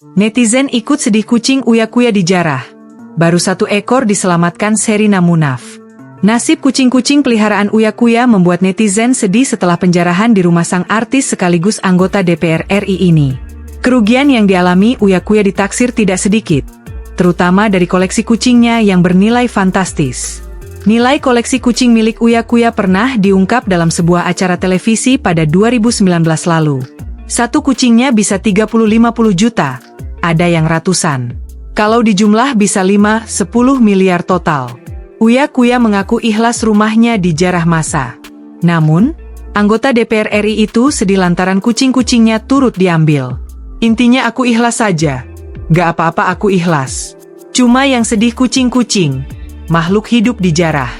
Netizen ikut sedih kucing Uya-Kuya dijarah. Baru 1 ekor diselamatkan Sherina Munaf. Nasib kucing-kucing peliharaan Uya-Kuya membuat netizen sedih setelah penjarahan di rumah sang artis sekaligus anggota DPR RI ini. Kerugian yang dialami Uya-Kuya ditaksir tidak sedikit, terutama dari koleksi kucingnya yang bernilai fantastis. Nilai koleksi kucing milik Uya-Kuya pernah diungkap dalam sebuah acara televisi pada 2019 lalu. Satu kucingnya bisa 30-50 juta, ada yang ratusan. Kalau dijumlah bisa 5-10 miliar total. Uya-Kuya mengaku ikhlas rumahnya dijarah massa. Namun, anggota DPR RI itu sedih lantaran kucing-kucingnya turut diambil. Intinya aku ikhlas saja. Gak apa-apa aku ikhlas. Cuma yang sedih kucing-kucing. Makhluk hidup dijarah.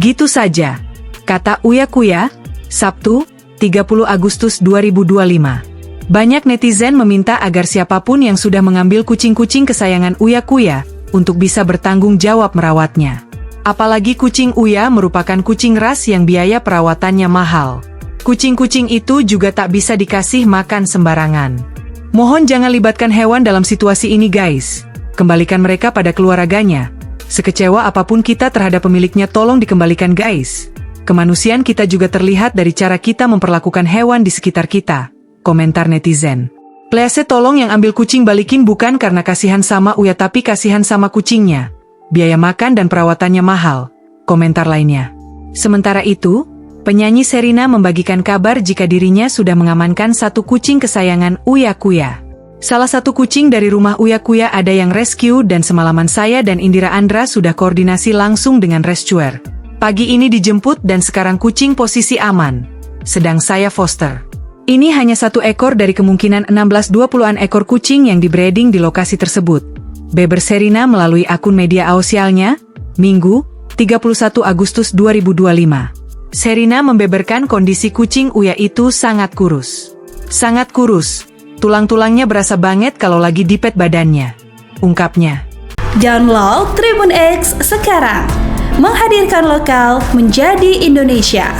Gitu saja, kata Uya-Kuya, Sabtu, 30 Agustus 2025. Banyak netizen meminta agar siapapun yang sudah mengambil kucing-kucing kesayangan Uya-Kuya untuk bisa bertanggung jawab merawatnya. Apalagi kucing Uya merupakan kucing ras yang biaya perawatannya mahal. Kucing-kucing itu juga tak bisa dikasih makan sembarangan. Mohon jangan libatkan hewan dalam situasi ini guys. Kembalikan mereka pada keluarganya. Sekecewa apapun kita terhadap pemiliknya tolong dikembalikan guys. Kemanusiaan kita juga terlihat dari cara kita memperlakukan hewan di sekitar kita. Komentar netizen. Please tolong yang ambil kucing balikin bukan karena kasihan sama Uya tapi kasihan sama kucingnya. Biaya makan dan perawatannya mahal. Komentar lainnya. Sementara itu, penyanyi Sherina membagikan kabar jika dirinya sudah mengamankan 1 kucing kesayangan Uya-Kuya. Salah satu kucing dari rumah Uya-Kuya ada yang rescue dan semalaman saya dan Indira Andra sudah koordinasi langsung dengan rescuer. Pagi ini dijemput dan sekarang kucing posisi aman. Sedang saya foster. Ini hanya 1 ekor dari kemungkinan 16-20-an ekor kucing yang di-breeding di lokasi tersebut. Beber Sherina melalui akun media sosialnya, Minggu, 31 Agustus 2025. Sherina membeberkan kondisi kucing Uya itu sangat kurus. Sangat kurus. Tulang-tulangnya berasa banget kalau lagi dipet badannya. Ungkapnya. Download Tribun X sekarang. Menghadirkan lokal menjadi Indonesia.